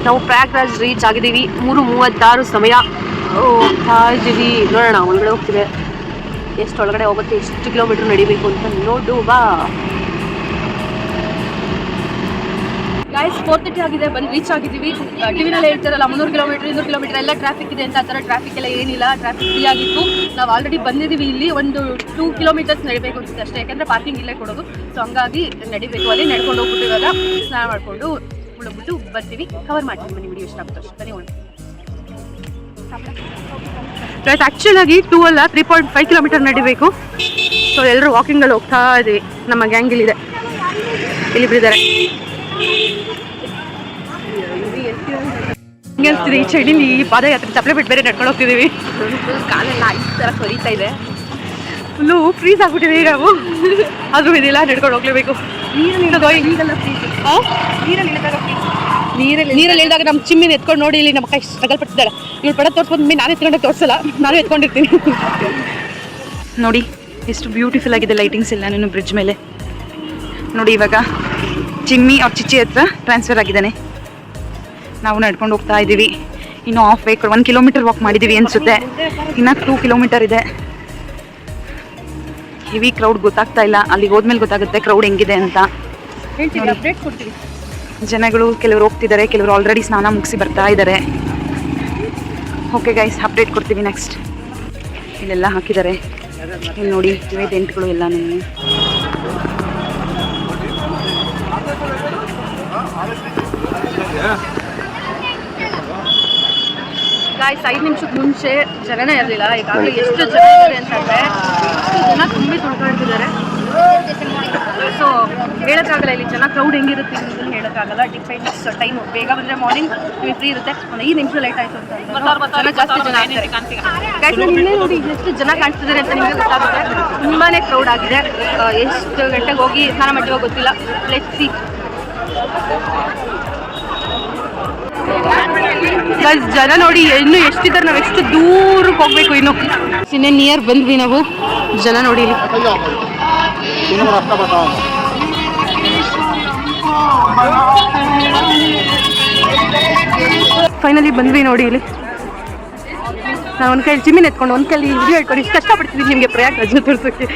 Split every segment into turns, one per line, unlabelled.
ನಾವು ಪ್ರಯಾಗ್ರಾಜ್ ರೀಚ್ ಆಗಿದ್ದೀವಿ. 3:36 ಸಮಯ. ಹೋಗ್ತಾ ಇದ್ದೀವಿ, ನೋಡೋಣ ಒಳಗಡೆ ಹೋಗ್ತಿದೆ. ಎಷ್ಟು ಒಳಗಡೆ ಹೋಗುತ್ತೆ, ಎಷ್ಟು ಕಿಲೋಮೀಟರ್ ನಡಿಬೇಕು ಅಂತ ನೋಡು ಬಾ. ಗೈಸ್ 4:30 ಆಗಿದೆ, ಬಂದು ರೀಚ್ ಆಗಿದ್ದೀವಿ. ಟಿವಿನಲ್ಲಿ ಹೇಳ್ತಾರಲ್ಲ 300 ಕಿಲೋಮೀಟರ್ 200 ಕಿಲೋಮೀಟರ್ ಎಲ್ಲ ಟ್ರಾಫಿಕ್ ಇದೆ ಅಂತ. ಆ ಥರ ಟ್ರಾಫಿಕ್ ಎಲ್ಲ ಏನಿಲ್ಲ, ಟ್ರಾಫಿಕ್ ಫ್ರೀ ಆಗಿತ್ತು. ನಾವು ಆಲ್ರೆಡಿ ಬಂದಿದ್ದೀವಿ. ಇಲ್ಲಿ ಒಂದು 2 ಕಿಲೋಮೀಟರ್ಸ್ ನಡಿಬೇಕು ಅನ್ಸುತ್ತೆ ಅಷ್ಟೇ, ಯಾಕಂದರೆ ಪಾರ್ಕಿಂಗ್ ಇಲ್ಲೇ ಕೊಡೋದು. ಸೊ ಹಂಗಾಗಿ ನಡಿಬೇಕು. ಅಲ್ಲಿ ನಡ್ಕೊಂಡು ಹೋಗ್ಬಿಟ್ಟು ಇವಾಗ ಸ್ನಾನ ಮಾಡಿಕೊಂಡು ಉಳ್ಬಿಟ್ಟು ಬರ್ತೀವಿ. ಕವರ್ ಮಾಡ್ತೀನಿ ಬನ್ನಿ, ವಿಡಿಯೋ ಇಷ್ಟ ಆಗ್ತದೆ ಅಷ್ಟೇ. ಗೈಸ್ ಆ್ಯಕ್ಚುಲಾಗಿ 2 ಅಲ್ಲ 3.5 ಕಿಲೋಮೀಟರ್ ನಡಿಬೇಕು. ಸೊ ಎಲ್ಲರೂ ವಾಕಿಂಗಲ್ಲಿ ಹೋಗ್ತಾ ಇದ್ದೀವಿ. ನಮ್ಮ ಗ್ಯಾಂಗ್ ಇಲ್ಲಿದೆ, ಇಲ್ಲಿದ್ದಾರೆ. ಹಿಂಗೆ ಅನಿಸ್ತಿದೆ ಈ ಚಳಿಲಿ ಈ ಪಾದಯಾತ್ರೆ ಚಪ್ಪಲೆ ಬಿಟ್ಟು ಬೇರೆ ನಡ್ಕೊಂಡು ಹೋಗ್ತಿದ್ದೀವಿ. ಕಾಲೆಲ್ಲ ಐದು ಥರ ಕೊರಿತಾ ಇದೆ, ಫುಲ್ಲು ಫ್ರೀಸ್ ಆಗ್ಬಿಟ್ಟಿದ್ದೀವಿ ನಾವು. ಆದರೂ ಇದಿಲ್ಲ, ನಡ್ಕೊಂಡು ಹೋಗ್ಲೇಬೇಕು. ನೀರಲ್ಲಿ ಇಳಿದಾಗ ನಮ್ಮ ಚಿಮ್ಮಿನ ಎತ್ಕೊಂಡು ನೋಡಿ, ಇಲ್ಲಿ ನಮ್ಮ ಕೈ ಸ್ಟ್ರಗಲ್ ಪಡ್ತಿದ್ದಾಳೆ. ಇವಳು ಪಡ ತೋರಿಸ್ಬೋದು, ನಾನು ಎತ್ಕೊಂಡಾಗ ತೋರಿಸಲ್ಲ, ನಾನು ಎತ್ಕೊಂಡಿರ್ತೀನಿ. ನೋಡಿ ಎಷ್ಟು ಬ್ಯೂಟಿಫುಲ್ ಆಗಿದೆ ಲೈಟಿಂಗ್ಸ್ ಎಲ್ಲ ನೀನು ಬ್ರಿಡ್ಜ್ ಮೇಲೆ ನೋಡಿ. ಇವಾಗ ಚಿಮ್ಮಿ ಅವ್ರ ಚಿಚ್ಚಿ ಹತ್ರ ಟ್ರಾನ್ಸ್ಫರ್ ಆಗಿದ್ದಾನೆ. ನಾವು ನಡ್ಕೊಂಡು ಹೋಗ್ತಾ ಇದ್ದೀವಿ. ಇನ್ನು ಹಾಫ್ ವೇ 1 ಕಿಲೋಮೀಟರ್ ವಾಕ್ ಮಾಡಿದ್ದೀವಿ ಅನಿಸುತ್ತೆ. ಇನ್ನು 2 ಕಿಲೋಮೀಟರ್ ಇದೆ. ಹೆವಿ ಕ್ರೌಡ್ ಗೊತ್ತಾಗ್ತಾ ಇಲ್ಲ, ಅಲ್ಲಿಗೆ ಹೋದ್ಮೇಲೆ ಗೊತ್ತಾಗುತ್ತೆ ಕ್ರೌಡ್ ಹೆಂಗಿದೆ ಅಂತ. ಜನಗಳು ಕೆಲವರು ಹೋಗ್ತಿದ್ದಾರೆ, ಕೆಲವರು ಆಲ್ರೆಡಿ ಸ್ನಾನ ಮುಗಿಸಿ ಬರ್ತಾ ಇದ್ದಾರೆ. ಓಕೆ ಗೈಸ್, ಅಪ್ಡೇಟ್ ಕೊಡ್ತೀವಿ ನೆಕ್ಸ್ಟ್. ಇಲ್ಲೆಲ್ಲ ಹಾಕಿದ್ದಾರೆ, ಇಲ್ಲಿ ನೋಡಿ ಇವೇ ಟೆಂಟ್ಗಳು ಎಲ್ಲ. ನಿಮಗೆ ಗಾಯ್ಸ್ 5 ನಿಮಿಷಕ್ಕೆ ಮುಂಚೆ ಜನನೇ ಇರಲಿಲ್ಲ. ಈಗಾಗಲೇ ಎಷ್ಟು ಜನ ಇದ್ದಾರೆ ಅಂತಂದರೆ ಎಷ್ಟು ಜನ ತುಂಬಿ ತುಳ್ಕೊಳ್ತಿದ್ದಾರೆ. ಸೊ ಹೇಳೋಕ್ಕಾಗಲ್ಲ ಇಲ್ಲಿ ಜನ ಕ್ರೌಡ್ ಹೆಂಗಿರುತ್ತೆ ಅಂತ ಹೇಳೋಕ್ಕಾಗಲ್ಲ. Depends time. ಬೇಗ ಬಂದರೆ ಮಾರ್ನಿಂಗ್ ನಿಮಗೆ ಫ್ರೀ ಇರುತ್ತೆ. ಒಂದು 5 ನಿಮಿಷ ಲೇಟ್ ಆಯಿತು ಅಂತ ಜನ ಜಾಸ್ತಿ ಜನ ಆಗ್ತಾರೆ. ಗೈಸ್ ನಾನು ಇಲ್ಲೇ ನೋಡಿ ಎಷ್ಟು ಜನ ಕಾಣಿಸ್ತಿದ್ದಾರೆ ಅಂತ ನಿಮಗೆ ಗೊತ್ತಾಗುತ್ತೆ. ತುಂಬಾ ಕ್ರೌಡ್ ಆಗಿದೆ. ಎಷ್ಟು ಗಂಟೆಗೆ ಹೋಗಿ ಸ್ನಾನ ಮಾಡ್ತೀವೋ ಗೊತ್ತಿಲ್ಲ. Let's see. ಜನ ನೋಡಿ ಇನ್ನು ಎಷ್ಟಿದ್ದಾರೆ, ನಾವು ಎಷ್ಟು ದೂರಕ್ಕೆ ಹೋಗ್ಬೇಕು. ಇನ್ನು ಇನ್ನೇ ನಿಯರ್ ಬಂದ್ವಿ ನಾವು. ಜನ ನೋಡಿ ಇಲ್ಲಿ ಫೈನಲಿ ಬಂದ್ವಿ ನೋಡಿ. ಇಲ್ಲಿ ನಾನು ಒಂದು ಕೈಲಿ ಜಿಮ್ಮಿನ ಎತ್ಕೊಂಡು ಒಂದು ಕೈಲಿ ವಿಡಿಯೋ ಇಟ್ಕೊಂಡು ಇಷ್ಟು ಕಷ್ಟಪಡ್ತಿದ್ದೀನಿ ನಿಮಗೆ ಪ್ರಯಾಗ್ರಾಜ್ ತೋರಿಸೋಕ್ಕೆ.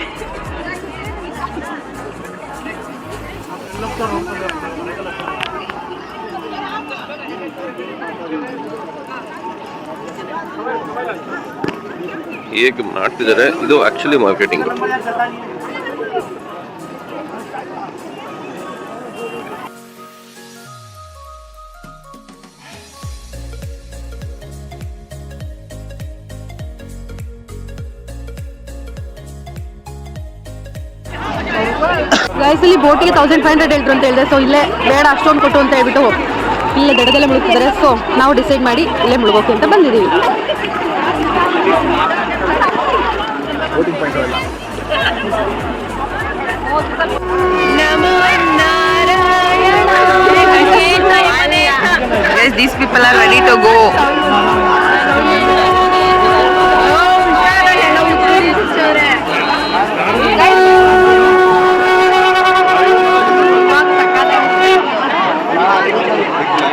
ಹೇಗೆ ಮಾಡ್ತಿದ್ದಾರೆ ಇದು ಆಕ್ಚುಲಿ ಮಾರ್ಕೆಟಿಂಗ್.
ಗೈಸ್ ಇಲ್ಲಿ ಬೋಟಿಗೆ 1500 ಹೇಳ್ರು ಅಂತ ಹೇಳಿದೆ. ಸೊ ಇಲ್ಲೇ ಬೇಡ ಅಷ್ಟೊಂದು ಕೊಟ್ಟು ಅಂತ ಹೇಳ್ಬಿಟ್ಟು ಇಲ್ಲೇ ದಡದಲ್ಲೇ ಮುಳುಗ್ತಿದ್ದಾರೆ. ಸೊ ನಾವು ಡಿಸೈಡ್ ಮಾಡಿ ಇಲ್ಲೇ ಮುಳುಗೋಕೆ ಅಂತ ಬಂದಿದ್ದೀವಿ.
Yes, these people are ready to go.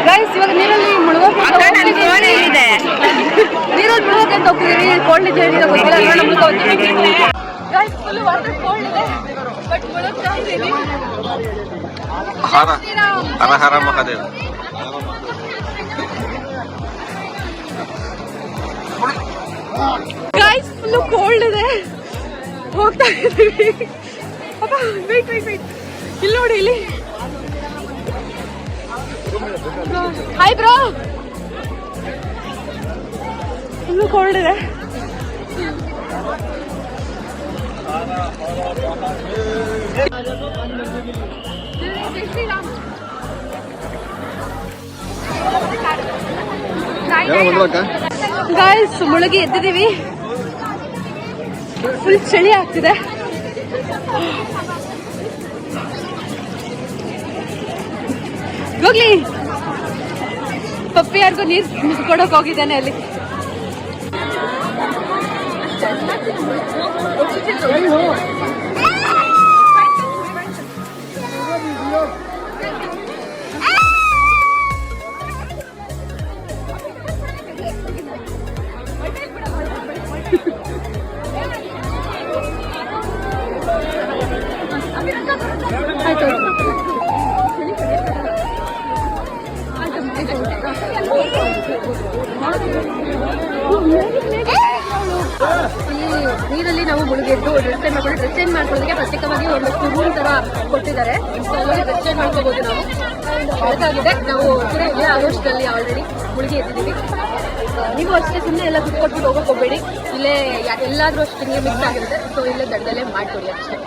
Guys ಇವಾಗ ನೀರಲ್ಲಿ ಮುಳುಗೋಕೆ ಇದೆ. ನೀರಲ್ಲಿ ಮುಳುಗೋಕೆ ಅಂತ ಹೋಗ್ತಿದ್ದೀವಿ. ಕೋಲ್ಡ್ ಇದೆ ಗೊತ್ತಿಲ್ಲ. ಗೈಸ್ ಫುಲ್ ವಾಟರ್ ಕೋಲ್ಡ್ ಇದೆ, ಬಟ್ ಮುಳುಗ್ತಾ ಇದ್ದೀವಿ.
ಹರ ಹರ ಮಹಾದೇವ.
ಗೈಸ್ ಫುಲ್ ಕೋಲ್ಡ್ ಇದೆ, ಹೋಗ್ತಾ ಇದ್ದೀವಿ. ಅಪ್ಪ ವೇಟ್ ಇಲ್ಲಿ ನೋಡಿ, ಇಲ್ಲಿ ಹಾಯ್ ಬ್ರೋ. ಫುಲ್ ಕೋಲ್ಡ್ ಇದೆ. ಗೈಸ್ ಮುಳುಗಿ ಎದ್ದಿದ್ದೀವಿ. ಫುಲ್ ಚಳಿ ಆಗ್ತಿದೆ. ಹೋಗ್ಲಿ, ಪಪ್ಪಿ ಯಾರಿಗೂ ನೀರು ಕೊಡೋಕೆ ಹೋಗಿದ್ದಾನೆ ಅಲ್ಲಿ. ನೀರಲ್ಲಿ ನಾವು ಮುಳುಗೆದ್ದು ಡ್ರೆಸ್ ಚೇಂಜ್ ಮಾಡ್ಕೊಂಡು ಡ್ರೆಸ್ ಚೇಂಜ್ ಮಾಡ್ಕೊಳ್ಳೋದಕ್ಕೆ ಪ್ರತ್ಯೇಕವಾಗಿ ಒಂದು ರೂಮ್ ತರ ಕೊಟ್ಟಿದ್ದಾರೆ. ಡ್ರೆಸ್ ಚೇಂಜ್ ಮಾಡ್ಕೋಬಹುದು ನಾವು. ಅದಾಗಿದೆ ನಾವು ಇದೇ ಆಗೋಷ್ಟಲ್ಲಿ ಆಲ್ರೆಡಿ ಮುಳುಗಿ ಎದ್ದಿದ್ದೀವಿ. ನೀವು ಅಷ್ಟೇ ಸುಮ್ಮನೆ ಎಲ್ಲ ಕುತ್ಕೊಟ್ಬಿಟ್ಟು ಹೋಗೋಕೆ ಹೋಗಬೇಡಿ. ಇಲ್ಲೇ ಎಲ್ಲಾದ್ರೂ ಅಷ್ಟು ನಿಮಗೆ ಮಿಕ್ಸ್ ಆಗಿರುತ್ತೆ. ಸೊ ಇಲ್ಲೇ ದಡ್ಡಲ್ಲೇ ಮಾಡ್ಕೊಳ್ಳಿ ಅಷ್ಟೇ.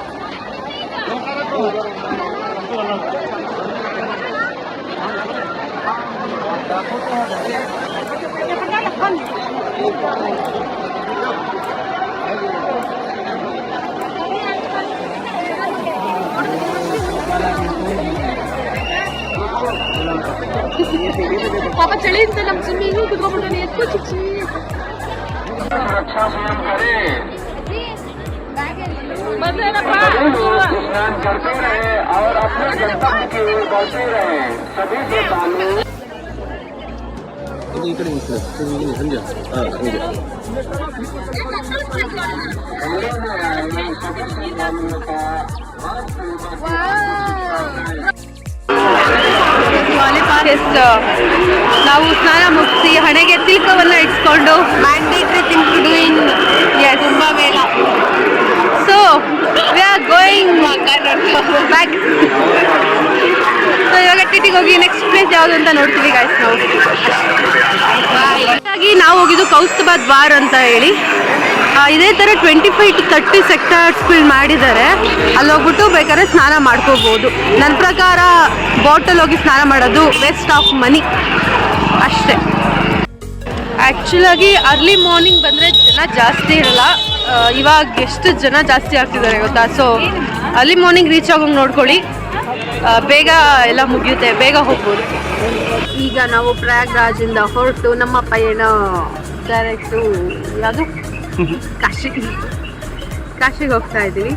ಪಾಪ ಚಳಿ ಅಂತ ನಮ್ಮ ಚಿಮ್ಮಿ ಇನ್ನೂ ಕುತ್ಕೊಂಡ್ಬಿಟ್ಟು ಎತ್ಕೋ ಚಿಚ್ಚಿ. ನಾವು ಸ್ನಾನ ಮುಗಿಸಿ ಹಣೆಗೆ ತಿಲಕವನ್ನ ಇಟ್ಕೊಂಡು mandatory thing to do in Kumbh Mela. So we are going back. So ಇವಾಗ ಟಿಟಿಗೆ ಹೋಗಿ ನೆಕ್ಸ್ಟ್ ಪ್ಲೇಸ್ ಯಾವುದು ಅಂತ ನೋಡ್ತೀವಿ ಗೈಸ್. ನಾವು ಹೋಗಿದ್ದು ಕೌಸ್ತುಭ ದ್ವಾರ್ ಅಂತ ಹೇಳಿ. ಇದೇ ಥರ 25 to 30 ಸೆಕ್ಟರ್ಸ್ಗಳು ಮಾಡಿದ್ದಾರೆ. ಅಲ್ಲಿ ಹೋಗ್ಬಿಟ್ಟು ಬೇಕಾದ್ರೆ ಸ್ನಾನ ಮಾಡ್ಕೋಬೋದು. ನನ್ನ ಪ್ರಕಾರ ಬೋಟಲ್ಲಿ ಹೋಗಿ ಸ್ನಾನ ಮಾಡೋದು ವೇಸ್ಟ್ ಆಫ್ ಮನಿ ಅಷ್ಟೇ. ಆ್ಯಕ್ಚುಲಾಗಿ ಅರ್ಲಿ ಮಾರ್ನಿಂಗ್ ಬಂದರೆ ಜನ ಜಾಸ್ತಿ ಇರಲ್ಲ. ಇವಾಗ ಎಷ್ಟು ಜನ ಜಾಸ್ತಿ ಆಗ್ತಿದ್ದಾರೆ ಗೊತ್ತಾ. ಸೊ ಅರ್ಲಿ ಮಾರ್ನಿಂಗ್ ರೀಚ್ ಆಗೋಂಗೆ ನೋಡ್ಕೊಳ್ಳಿ. ಬೇಗ ಎಲ್ಲ ಮುಗಿಯುತ್ತೆ, ಬೇಗ ಹೋಗ್ಬೋದು. ಈಗ ನಾವು ಪ್ರಯಾಗ್ರಾಜಿಂದ ಹೊರಟು ನಮ್ಮ ಪಯಣ ಡೈರೆಕ್ಟು ಯಾವುದು ಕಾಶಿಗೆ ಹೋಗ್ತಾ ಇದ್ದೀವಿ.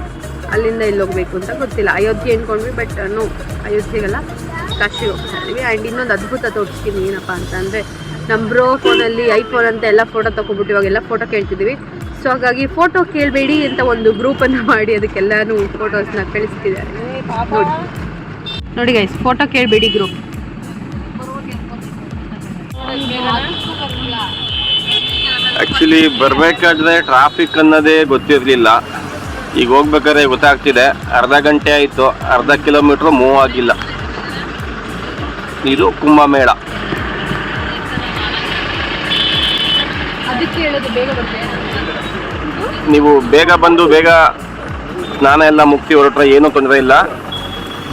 ಅಲ್ಲಿಂದ ಇಲ್ಲಿ ಹೋಗ್ಬೇಕು ಅಂತ ಗೊತ್ತಿಲ್ಲ. ಅಯೋಧ್ಯೆ ಅಂದ್ಕೊಂಡ್ವಿ, ಬಟ್ ನೋ, ಅಯೋಧ್ಯೆಗೆಲ್ಲ ಕಾಶಿಗೆ ಹೋಗ್ತಾ ಇದ್ದೀವಿ. ಆ್ಯಂಡ್ ಇನ್ನೊಂದು ಅದ್ಭುತ ತೋರಿಸ್ತೀನಿ. ಏನಪ್ಪ ಅಂತಂದರೆ ನಮ್ಮ ಬ್ರೋ ಫೋನಲ್ಲಿ ಐಫೋನ್ ಅಂತ ಎಲ್ಲ ಫೋಟೋ ತೊಗೊಬಿಟ್ಟು ಇವಾಗೆಲ್ಲ ಫೋಟೋ ಕೇಳ್ತಿದ್ದೀವಿ. ಸೊ ಹಾಗಾಗಿ ಫೋಟೋ ಕೇಳಬೇಡಿ ಅಂತ ಒಂದು ಗ್ರೂಪನ್ನು ಮಾಡಿ ಅದಕ್ಕೆಲ್ಲನೂ ಫೋಟೋಸ್ನ ಕಳಿಸ್ತಿದ್ದಾರೆ. ನೋಡಿ ಗೈಸ್, ಫೋಟೋ ಕೇಳಬೇಡಿ ಗ್ರೂಪ್.
ಆ್ಯಕ್ಚುಲಿ ಬರಬೇಕಾದ್ರೆ ಟ್ರಾಫಿಕ್ ಅನ್ನೋದೇ ಗೊತ್ತಿರಲಿಲ್ಲ. ಈಗ ಹೋಗ್ಬೇಕಾದ್ರೆ ಗೊತ್ತಾಗ್ತಿದೆ. ಅರ್ಧ ಗಂಟೆ ಆಯಿತು, ಅರ್ಧ ಕಿಲೋಮೀಟ್ರು ಮೂವ್ ಆಗಿಲ್ಲ. ಇದು ಕುಂಭಮೇಳ. ನೀವು ಬೇಗ ಬಂದು ಬೇಗ ಸ್ನಾನ ಎಲ್ಲ ಮುಗಿಸಿ ಹೊರಟ್ರೆ ಏನೂ ತೊಂದರೆ ಇಲ್ಲ.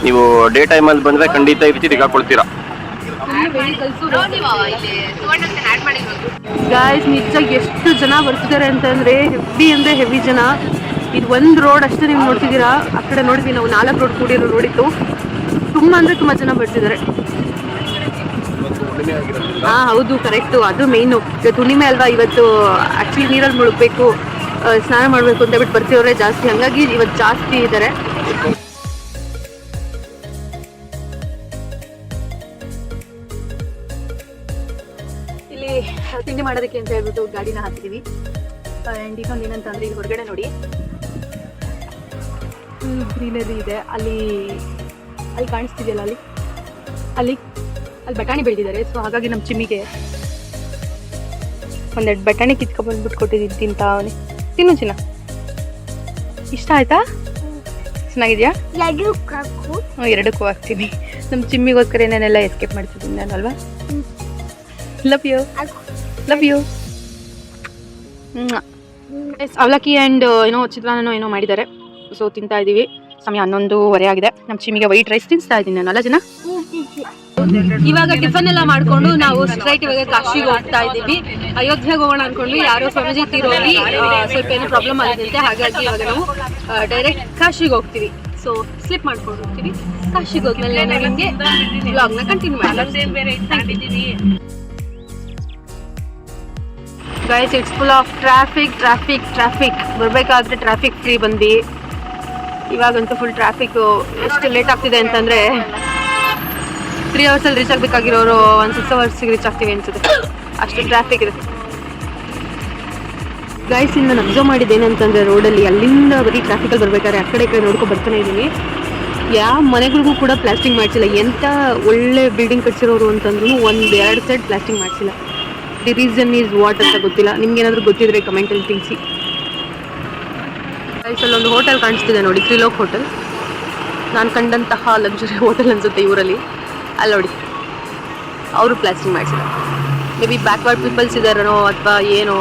ನೀವು ಡೇ ಟೈಮಲ್ಲಿ ಬಂದರೆ ಖಂಡಿತ ಈ ರೀತಿ ಸಿಗಾಕೊಳ್ತೀರಾ.
ಗಾಯ್ಸ್, ನಿಜ ಎಷ್ಟು ಜನ ಬರ್ತಿದ್ದಾರೆ ಅಂತಂದರೆ ಹೆವಿ ಅಂದರೆ ಹೆವಿ ಜನ. ಇದು ಒಂದು ರೋಡ್ ಅಷ್ಟೇ ನೀವು ನೋಡ್ತಿದ್ದೀರಾ. ಆ ಕಡೆ ನೋಡಿದ್ವಿ ನಾವು 4 ರೋಡ್ ಕೂಡಿರೋ ನೋಡಿತ್ತು. ತುಂಬ ಅಂದರೆ ತುಂಬ ಜನ ಬರ್ತಿದ್ದಾರೆ. ಹಾಂ ಹೌದು, ಕರೆಕ್ಟು. ಅದು ಮೇಯ್ನು. ಇವತ್ತು ಹುಣ್ಣಿಮೆ ಅಲ್ವಾ, ಇವತ್ತು ಆ್ಯಕ್ಚುಲಿ ನೀರಲ್ಲಿ ಮುಳುಗಬೇಕು, ಸ್ನಾನ ಮಾಡಬೇಕು ಅಂತ ಬಿಟ್ಟು ಬರ್ತಿರೋರೇ ಜಾಸ್ತಿ. ಹಾಗಾಗಿ ಇವತ್ತು ಜಾಸ್ತಿ ಇದ್ದಾರೆ. ಇಲ್ಲಿ ತಿಂಡಿ ಮಾಡೋದಕ್ಕೆ ಅಂತ ಹೇಳ್ಬಿಟ್ಟು ಗಾಡಿನ ಹಾಕ್ತೀವಿ. ಆ್ಯಂಡ್ ಇನ್ನೊಂದು ಏನಂತಂದರೆ ಇಲ್ಲಿ ಹೊರಗಡೆ ನೋಡಿ ಗ್ರೀನರಿ ಇದೆ. ಅಲ್ಲಿ ಕಾಣಿಸ್ತಿದೆಯಲ್ಲ, ಅಲ್ಲಿ ಬಟಾಣಿ ಬೆಳೆದಿದ್ದಾರೆ. ಸೊ ಹಾಗಾಗಿ ನಮ್ಮ ಚಿಮ್ಮಿಗೆ ಒಂದೆರಡು ಬಟಾಣಿ ಕಿತ್ಕೊಬಂದ್ಬಿಟ್ಟು ಕೊಟ್ಟಿದ್ದೀನಿ. ತಿಂತಾವನೆ. ತಿನ್ನು ಚಿನ್ನ. ಇಷ್ಟ ಆಯ್ತಾ? ಚೆನ್ನಾಗಿದೆಯಾ? ಎರಡಕ್ಕೂ ಹಾಕ್ತೀನಿ. ನಮ್ಮ ಚಿಮ್ಮಿಗೋಸ್ಕರ ಏನೇನೆಲ್ಲ ಎಸ್ಕೇಪ್ ಮಾಡ್ತಿದ್ದೀನಿ ನಾನು ಅಲ್ವಾ. Love you. ಅವಲಕ್ಕಿ ಆ್ಯಂಡ್ ಏನೋ ಚಿತ್ರಾನ್ನನೋ ಏನೋ ಮಾಡಿದ್ದಾರೆ. ಸೊ ತಿಂತಾ ಇದ್ದೀವಿ. ಸಮಯ 11:30 ಆಗಿದೆ. ನಮ್ಮ ಚಿಮ್ಮಿಗೆ ವೈಟ್ ರೈಸ್ ತಿನ್ನಿಸ್ತಾ ಇದ್ದೀನಿ ನಾನು. ಅಲ್ಲ ಜನ, ಇವಾಗ ಟಿಫನ್ ಎಲ್ಲ ಮಾಡ್ಕೊಂಡು ನಾವು ಸ್ಟ್ರೈಟ್ ಇವಾಗ ಕಾಶಿಗೆ ಹೋಗ್ತಾ ಇದ್ದೀವಿ. ಅಯೋಧ್ಯೆಗೆ ಹೋಗೋಣ ಅನ್ಕೊಂಡ್ವಿ. ಯಾರೋ ಸ್ವಾಮೀಜಿ ತೀರೋಗಿ ಸ್ವಲ್ಪ ಏನೋ ಪ್ರಾಬ್ಲಮ್ ಆಗಿರುತ್ತೆ. ಹಾಗಾಗಿ ಇವಾಗ ನಾವು ಡೈರೆಕ್ಟ್ ಕಾಶಿಗೆ ಹೋಗ್ತೀವಿ. ಸೊ ಸ್ಲಿಪ್ ಮಾಡ್ಕೊಂಡು ಹೋಗ್ತೀವಿ. ಕಾಶಿಗೆ ಹೋದ್ಮೇಲೆ ನಾನು ನಿಮಗೆ ವ್ಲಾಗ್ನ ಕಂಟಿನ್ಯೂ ಮಾಡ್ತೀನಿ. Guys, it's full of traffic. ಬರಬೇಕಾದ್ರೆ ಟ್ರಾಫಿಕ್ ಫ್ರೀ ಬಂದು ಇವಾಗಂತೂ ಫುಲ್ ಟ್ರಾಫಿಕ್. ಎಷ್ಟು ಲೇಟ್ ಆಗ್ತಿದೆ ಅಂತಂದರೆ 3 ಅವರ್ಸಲ್ಲಿ ರೀಚ್ ಆಗಬೇಕಾಗಿರೋರು 1 6 ಅವರ್ಸಿಗೆ ರೀಚ್ ಆಗ್ತೀವಿ ಅನ್ಸುತ್ತೆ. ಅಷ್ಟು ಟ್ರಾಫಿಕ್ ಇದೆ. ಗೈಸ್ ಇನ್ನು ನಾನು ಅಬ್ಸರ್ವ್ ಮಾಡಿದ್ದೇನಂತಂದರೆ ರೋಡಲ್ಲಿ ಅಲ್ಲಿಂದ ಬರೀ ಟ್ರಾಫಿಕಲ್ಲಿ ಬರ್ಬೇಕಾದ್ರೆ ಆ ಕಡೆ ಈ ಕಡೆ ನೋಡ್ಕೊಂಡು ಬರ್ತಾನೆ ಇದ್ದೀನಿ. ಯಾವ ಮನೆಗಳಿಗೂ ಕೂಡ ಪ್ಲಾಸ್ಟಿಂಗ್ ಮಾಡಿಸಿಲ್ಲ. ಎಂಥ ಒಳ್ಳೆ ಬಿಲ್ಡಿಂಗ್ ಕಟ್ಸಿರೋರು ಅಂತಂದ್ರೂ 1-2 ಸೈಡ್ ಪ್ಲಾಸ್ಟಿಂಗ್ ಮಾಡಿಸಿಲ್ಲ. ದಿ ರೀಸನ್ ಈಸ್ ವಾಟ್ ಅಂತ ಗೊತ್ತಿಲ್ಲ. ನಿಮ್ಗೇನಾದರೂ ಗೊತ್ತಿದ್ರೆ ಕಮೆಂಟಲ್ಲಿ ತಿಳಿಸಿ. ಗೈಸ್ ಅಲ್ಲೊಂದು ಹೋಟೆಲ್ ಕಾಣಿಸ್ತಿದೆ ನೋಡಿ, ತ್ರಿಲೋಕ್ ಹೋಟೆಲ್. ನಾನು ಕಂಡಂತಹ ಲಕ್ಸುರಿ ಹೋಟೆಲ್ ಅನಿಸುತ್ತೆ ಇವರಲ್ಲಿ. ಅಲ್ಲಿ ನೋಡಿ, ಅವರು ಪ್ಲಾಸ್ಟಿಂಗ್ ಮಾಡಿಸಿಲ್ಲ. ಮೇ ಬಿ ಬ್ಯಾಕ್ವರ್ಡ್ ಪೀಪಲ್ಸ್ ಇದ್ದಾರೋ ಅಥವಾ ಏನೋ,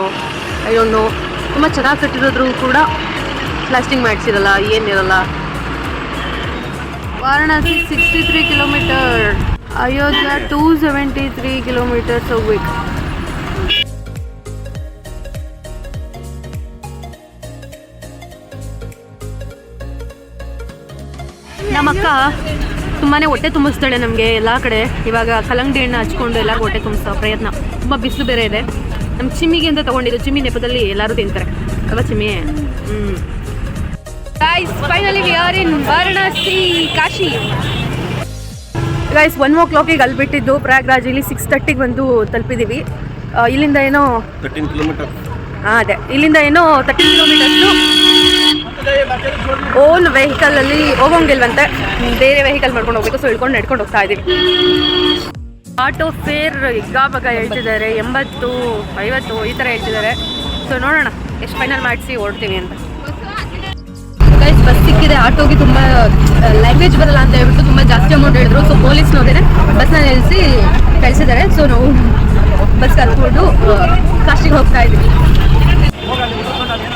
ಐ ಡೋಂಟ್ ನೋ. ತುಂಬ ಚೆನ್ನಾಗಿ ಕಟ್ಟಿರೋದ್ರು ಕೂಡ ಪ್ಲಾಸ್ಟಿಂಗ್ ಮಾಡಿಸಿರಲ್ಲ, ಏನಿರಲ್ಲ. ವಾರಣಾಸಿ 63 ಕಿಲೋಮೀಟರ್, ಅಯೋಧ್ಯ 273 ಕಿಲೋಮೀಟರ್ಸ್ ಹೋಗ್ಬೇಕು. ನಮ್ಮ ಅಕ್ಕ ತುಂಬಾ ಹೊಟ್ಟೆ ತುಂಬಿಸ್ತಾಳೆ ನಮಗೆ ಎಲ್ಲ ಕಡೆ. ಇವಾಗ ಕಲ್ಲಂಗಡಿ ಹಣ್ಣು ಹಚ್ಕೊಂಡು ಎಲ್ಲ ಹೊಟ್ಟೆ ತುಂಬಿಸೋ ಪ್ರಯತ್ನ. ತುಂಬ ಬಿಸಿಲು ಬೇರೆ ಇದೆ. ನಮ್ಮ ಚಿಮ್ಮಿಗೆ ಅಂತ ತೊಗೊಂಡಿದ್ದು, ಚಿಮ್ಮಿ ನೆಪದಲ್ಲಿ ಎಲ್ಲರೂ ತಿಂತಾರೆ ಅಲ್ವಾ Chimmi? Guys finally we are in Varanasi, Kashi. Guys 1 o'clock ಅಲ್ಲಿ ಬಿಟ್ಟಿದ್ದು ಪ್ರಯಾಗ್ರಾಜ್. ಇಲ್ಲಿ 6:30 ಬಂದು ತಲುಪಿದ್ದೀವಿ. ಇಲ್ಲಿಂದ ಏನೋ
13 ಕಿಲೋಮೀಟರ್.
ಅದೇ ಇಲ್ಲಿಂದ ಏನೋ 13 ಕಿಲೋಮೀಟರ್ಸು ಓನ್ ವೆಹಿಕಲಲ್ಲಿ ಹೋಗೋಂಗಿಲ್ವಂತೆ. ಬೇರೆ ವೆಹಿಕಲ್ ಮಾಡ್ಕೊಂಡು ಹೋಗ್ಬೇಕು. ಸೊ ಇಳ್ಕೊಂಡು ನಡ್ಕೊಂಡು ಹೋಗ್ತಾ ಇದ್ದೀವಿ. ಆಟೋ ಫೇರ್ ಈಗ ಹೇಳ್ತಿದ್ದಾರೆ 80, 50 ಈ ಥರ ಹೇಳ್ತಿದ್ದಾರೆ. ಸೊ ನೋಡೋಣ ಎಷ್ಟು ಫೈನಲ್ ಮಾಡಿಸಿ ಓಡ್ತೀವಿ ಅಂತ. ಗೈಸ್ ಬಸ್ ಸಿಕ್ಕಿದೆ. ಆಟೋಗೆ ತುಂಬ ಲ್ಯಾಂಗ್ವೇಜ್ ಬರಲ್ಲ ಅಂತ ಹೇಳ್ಬಿಟ್ಟು ತುಂಬ ಜಾಸ್ತಿ ಅಮೌಂಟ್ ಹೇಳಿದ್ರು. ಸೊ ಪೊಲೀಸ್ನವರೇ ಬಸ್ನ ನಿಲ್ಲಿಸಿ ಕಳಿಸಿದ್ದಾರೆ. ಸೊ ನಾವು ಬಸ್ ಕಲ್ತ್ಕೊಂಡು ಕಾಶಿಗೆ ಹೋಗ್ತಾ ಇದ್ದೀವಿ.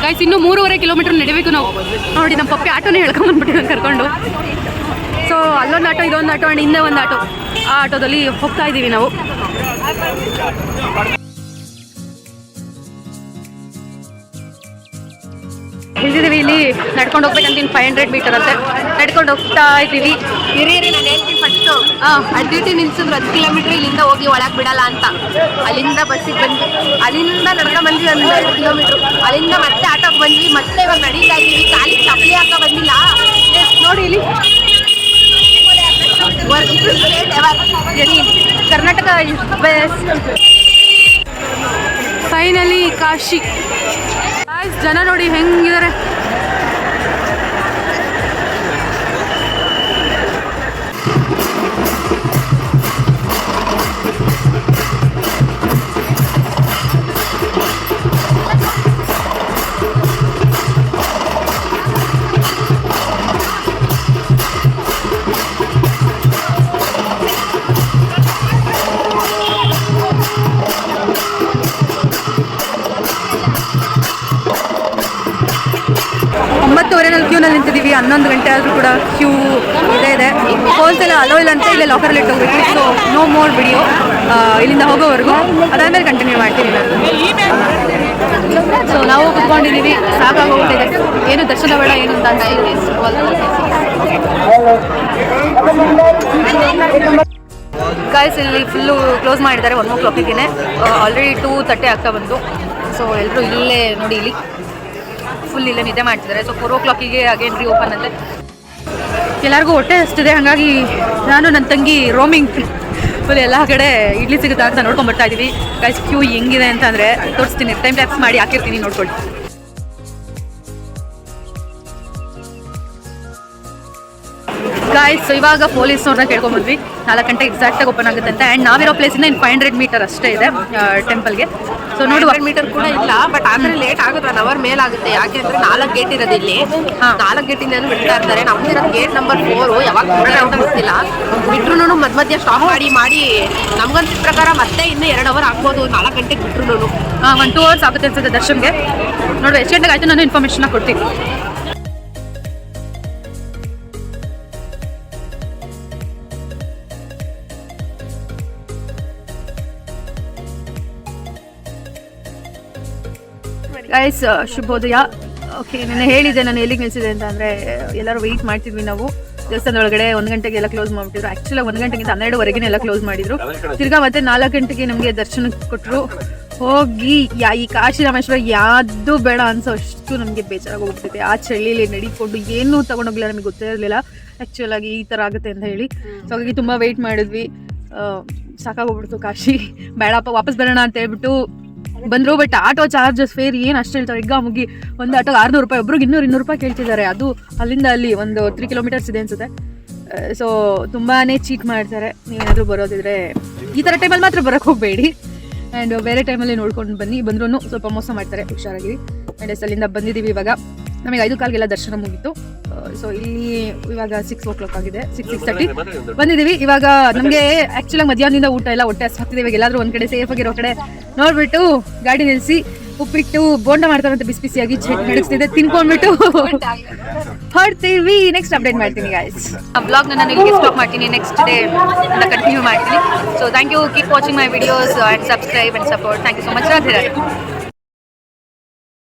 ಗೈಸ್ ಇನ್ನೂ 3.5 ಕಿಲೋಮೀಟರ್ ನಡಿಬೇಕು ನಾವು. ನೋಡಿ ನಮ್ಮ ಪಪ್ಪಿ ಆಟೋನೇ ಹೇಳ್ಕೊಂಡ್ಬಂದ್ಬಿಟ್ಟಿದ್ದಾನೆ ಕರ್ಕೊಂಡು. ಸೊ ಅಲ್ಲೊಂದು ಆಟೋ, ಇದೊಂದು ಆಟೋ ಆ್ಯಂಡ್ ಹಿಂದೆ ಒಂದು ಆಟೋ. ಆ ಆಟೋದಲ್ಲಿ ಹೋಗ್ತಾ ಇದ್ದೀವಿ ನಾವು. ಇಳಿದಿದ್ದೀವಿ. ಇಲ್ಲಿ ನಡ್ಕೊಂಡು ಹೋಗ್ಬೇಕಂತ 500 ಮೀಟರ್ ಅಂತೆ. ನಡ್ಕೊಂಡು ಹೋಗ್ತಾ ಇದ್ದೀವಿ.
ಹಿರಿಯರಿ ನಾನು ಹೇಳ್ತೀನಿ ಫಸ್ಟು ಅಡ್ಡಿಟಿ ನಿಲ್ಸಿದ್ರು 10 ಕಿಲೋಮೀಟ್ರ್ ಇಲ್ಲಿಂದ ಹೋಗಿ ಒಳಗೆ ಬಿಡಲ್ಲ ಅಂತ. ಅಲ್ಲಿಂದ ಬಸ್ಸಿಗೆ ಬಂದ್ವಿ, ಅಲ್ಲಿಂದ ನಡ್ಕೊಂಡು ಬಂದ್ವಿ 12 ಕಿಲೋಮೀಟ್ರು. ಅಲ್ಲಿಂದ ಮತ್ತೆ ಆಟೋಗೆ ಬಂದ್ವಿ, ಮತ್ತೆ ಇವಾಗ ನಡೀತಾ ಇದ್ದೀವಿ. ಕಾಲಿಗೆ ಚಪ್ಪಲಿ ಹಾಕ ಬಂದಿಲ್ಲ
ನೋಡಿ ಇಲ್ಲಿ ಕರ್ನಾಟಕ ಬೆಸ್ಟ್. ಫೈನಲಿ ಕಾಶಿ. ಜನ ನೋಡಿ ಹೆಂಗಿದ್ದಾರೆ. ಕ್ಯೂನಲ್ಲಿ ನಿಂತಿದ್ದೀವಿ. 11 ಗಂಟೆ ಆದರೂ ಕೂಡ ಕ್ಯೂ ಇದೆ. ಫೋನ್ಸ್ ಎಲ್ಲ ಅಲೋ ಇಲ್ಲ ಅಂತ ಇಲ್ಲೇ ಲಾಕರಲ್ಲಿ ಇಟ್ಟೋಗ್ಬೇಕು. ಸೊ ನೋ ಮೋರ್ ವಿಡಿಯೋ ಇಲ್ಲಿಂದ ಹೋಗೋವರೆಗೂ. ಅದಾದಮೇಲೆ ಕಂಟಿನ್ಯೂ ಮಾಡ್ತೀನಿ ನಾನು. ಸೊ ನಾವು ಕುತ್ಕೊಂಡಿದ್ದೀವಿ, ಸಾಕಾಗೋಗ್ಬಿಟ್ಟಿದೆ. ಏನು ದರ್ಶನ ಬೇಡ ಏನು ಅಂತ ಅನ್ಸಿದೆ. ಗಾಯ್ಸ್ ಇಲ್ಲಿ ಫುಲ್ಲು ಕ್ಲೋಸ್ ಮಾಡಿದ್ದಾರೆ 1 o'clockಗೆ. ಆಲ್ರೆಡಿ 2:30 ಆಗ್ತಾ ಬಂತು. ಸೊ ಎಲ್ಲರೂ ಇಲ್ಲೇ ನೋಡಿ, ಇಲ್ಲಿ ಫುಲ್ ಇಲ್ಲೇ ನಿದ್ದೆ ಮಾಡ್ತಿದ್ದಾರೆ. ಸೊ 4 o'clockಗೆ ಅಗೇನ್ ಓಪನ್ ಅಂತೆ. ಎಲ್ಲರಿಗೂ ಹೊಟ್ಟೆ ಅಷ್ಟಿದೆ, ಹಾಗಾಗಿ ನಾನು ನನ್ನ ತಂಗಿ ರೋಮಿಂಗ್ ಫುಲ್ ಎಲ್ಲ ಕಡೆ ಇಡ್ಲಿ ಸಿಗುತ್ತಾ ಅಂತ ನೋಡ್ಕೊಂಡು ಬರ್ತಾ ಇದ್ದೀವಿ. ಗೈಸ್ ಕ್ಯೂ ಹೆಂಗಿದೆ ಅಂತಂದರೆ ತೋರಿಸ್ತೀನಿ, ಟೈಮ್ ಲ್ಯಾಪ್ಸ್ ಮಾಡಿ ಹಾಕಿರ್ತೀನಿ ನೋಡ್ಕೊಳ್ಳಿ. ಗಾಯ್ಸ್ ಇವಾಗ ಪೊಲೀಸ್ನವ್ರನ್ನ ಕೇಳ್ಕೊಂಬಂದ್ವಿ. 4 ಗಂಟೆ ಎಕ್ಸಾಕ್ಟಾಗಿ ಓಪನ್ ಆಗುತ್ತೆ ಅಂತ. ಆ್ಯಂಡ್ ನಾವಿರೋ ಪ್ಲೇಸಿಂದ ಇನ್ನು 500 ಮೀಟರ್ ಅಷ್ಟೇ ಇದೆ ಟೆಂಪಲ್ಗೆ. ಸೊ ನೋಡುವ.
500 ಮೀಟರ್ ಕೂಡ ಇಲ್ಲ, ಬಟ್ ಆದರೆ ಲೇಟ್ ಆಗುತ್ತೆ, 1 hour ಮೇಲಾಗುತ್ತೆ. ಯಾಕೆ ಅಂದರೆ 4 ಗೇಟ್ ಇರೋದು ಇಲ್ಲಿ. 4 ಗೇಟಿಂದ ಬಿಡ್ತಾ ಇರ್ತಾರೆ. ನಮ್ದಿರೋ ಗೇಟ್ ನಂಬರ್ 4 ಯಾವಾಗ ಬಿಡ್ತಾರೆ ಅಂತ ಗೊತ್ತಿಲ್ಲ. ಬಿಟ್ರು ಮಧ್ಯ ಸ್ಟಾಪ್ ಮಾಡಿ ನಮ್ಗನ್ಸಿದ ಪ್ರಕಾರ ಮತ್ತೆ ಇನ್ನೂ 2 hour ಆಗ್ಬೋದು. 4 ಗಂಟೆಗೆ ಬಿಟ್ರು
1 2 hours ಆಗುತ್ತೆ ಅನ್ಸುತ್ತೆ ದರ್ಶನ್ಗೆ. ನೋಡುವ ಎಷ್ಟು ಗಂಟೆಗೆ ಆಯಿತು, ನಾನು ಇನ್ಫಾರ್ಮೇಷನ್ನ ಕೊಡ್ತೀನಿ. ಗೈಸ್ ಶುಭೋದಯ. ಓಕೆ, ನಾನು ಹೇಳಿದ್ದೆ ನಾನು ಎಲ್ಲಿಗೆ ನಿಲ್ಸಿದೆ ಅಂತ. ಅಂದರೆ ಎಲ್ಲರೂ ವೆಯ್ಟ್ ಮಾಡ್ತಿದ್ವಿ ನಾವು ದೇವಸ್ಥಾನದ ಒಳಗಡೆ. 1 ಗಂಟೆಗೆ ಎಲ್ಲ ಕ್ಲೋಸ್ ಮಾಡಿಬಿಟ್ಟಿದ್ರು. ಆ್ಯಕ್ಚುಲಿ 1 ಗಂಟೆಗಿಂತ 12ವರೆಗೆ ಎಲ್ಲ ಕ್ಲೋಸ್ ಮಾಡಿದ್ರು. ತಿರ್ಗಾ ಮತ್ತೆ 4 ಗಂಟೆಗೆ ನಮಗೆ ದರ್ಶನ ಕೊಟ್ಟರು. ಹೋಗಿ ಈ ಕಾಶಿ ರಾಮೇಶ್ವರ ಯಾವುದು ಬೇಡ ಅನ್ಸೋ ಅಷ್ಟು ನಮಗೆ ಬೇಜಾರಾಗಿ ಹೋಗ್ಬಿಟ್ಟಿದೆ. ಆ ಚಳಿಲಿ ನಡಿಕೊಂಡು ಏನೂ ತೊಗೊಂಡೋಗಿಲ್ಲ, ನಮಗೆ ಗೊತ್ತೇ ಇರಲಿಲ್ಲ ಆ್ಯಕ್ಚುಲಾಗಿ ಈ ಥರ ಆಗುತ್ತೆ ಅಂತ ಹೇಳಿ. ಸೊ ಹಾಗಾಗಿ ತುಂಬ ವೆಯ್ಟ್ ಮಾಡಿದ್ವಿ. ಸಾಕಾಗೋಗ್ಬಿಡ್ತು ಕಾಶಿ. ಬೇಡಪ್ಪ ವಾಪಸ್ ಬರೋಣ ಅಂತ ಹೇಳ್ಬಿಟ್ಟು ಬಂದರು. ಬಟ್ ಆಟೋ ಚಾರ್ಜಸ್ ಫೇರ್ ಏನು ಅಷ್ಟು ಹೇಳ್ತಾರೆ, ಈಗ ಮುಗಿ ಒಂದು ಆಟೋಗೆ 600 ರೂಪಾಯಿ, ಒಬ್ರಿಗೆ 200 ರೂಪಾಯಿ ಕೇಳ್ತಿದ್ದಾರೆ. ಅದು ಅಲ್ಲಿಂದ ಅಲ್ಲಿ ಒಂದು 3 ಕಿಲೋಮೀಟರ್ಸ್ ಇದೆ ಅನ್ಸುತ್ತೆ. ಸೊ ತುಂಬಾ ಚೀಟ್ ಮಾಡ್ತಾರೆ. ನೀವೇನಾದರೂ ಬರೋದಿದ್ರೆ ಈ ಥರ ಟೈಮಲ್ಲಿ ಮಾತ್ರ ಬರೋಕ್ಕೆ ಹೋಗಬೇಡಿ. ಆ್ಯಂಡ್ ಬೇರೆ ಟೈಮಲ್ಲಿ ನೋಡ್ಕೊಂಡು ಬನ್ನಿ. ಬಂದ್ರೂ ಸ್ವಲ್ಪ ಮೋಸ ಮಾಡ್ತಾರೆ, ಹುಷಾರಾಗಿ. ಆ್ಯಂಡ್ ಅಲ್ಲಿಂದ ಬಂದಿದ್ದೀವಿ. ಇವಾಗ ನಮಗೆ 5 ದರ್ಶನ ಮುಗೀತು. ಸೊ ಇಲ್ಲಿ ಇವಾಗ 6 o'clock ಆಗಿದೆ, 6:30 ಬಂದಿದ್ದೀವಿ. ಇವಾಗ ನಮಗೆ ಆ್ಯಕ್ಚುಲಾಗಿ ಮಧ್ಯಾಹ್ನದಿಂದ ಊಟ ಎಲ್ಲ ಹೊಟ್ಟೆ ಹತ್ತಿದೆ. ಇವಾಗ ಎಲ್ಲಾದರೂ ಒಂದು ಕಡೆ ಸೇಫ್ ಆಗಿರೋ ಕಡೆ ನೋಡ್ಬಿಟ್ಟು ಗಾಡಿ ನಿಲ್ಲಿಸಿ ಉಪ್ಪಿಟ್ಟು ಬೋಂಡ ಮಾಡ್ತಾರಂತೆ, ಬಿಸಿ ಬಿಸಿಯಾಗಿ ನಡೆಸ್ತಿದೆ, ತಿನ್ಕೊಂಡ್ಬಿಟ್ಟು ಹೊಡ್ತೀವಿ. ನೆಕ್ಸ್ಟ್ ಅಪ್ಡೇಟ್ ಮಾಡ್ತೀನಿ ಗಾಯ್ಸ್. ಬ್ಲಾಗ್ನ ನಾನು ಇಲ್ಲಿಗೆ ಸ್ಟಾಪ್ ಮಾಡ್ತೀನಿ. ನೆಕ್ಸ್ಟ್ ಡೇ ಅಂತ ಕಂಟಿನ್ಯೂ ಮಾಡ್ತೀನಿ. So thank you, keep watching my videos and subscribe and support. Thank you so much. Radhe Radhe.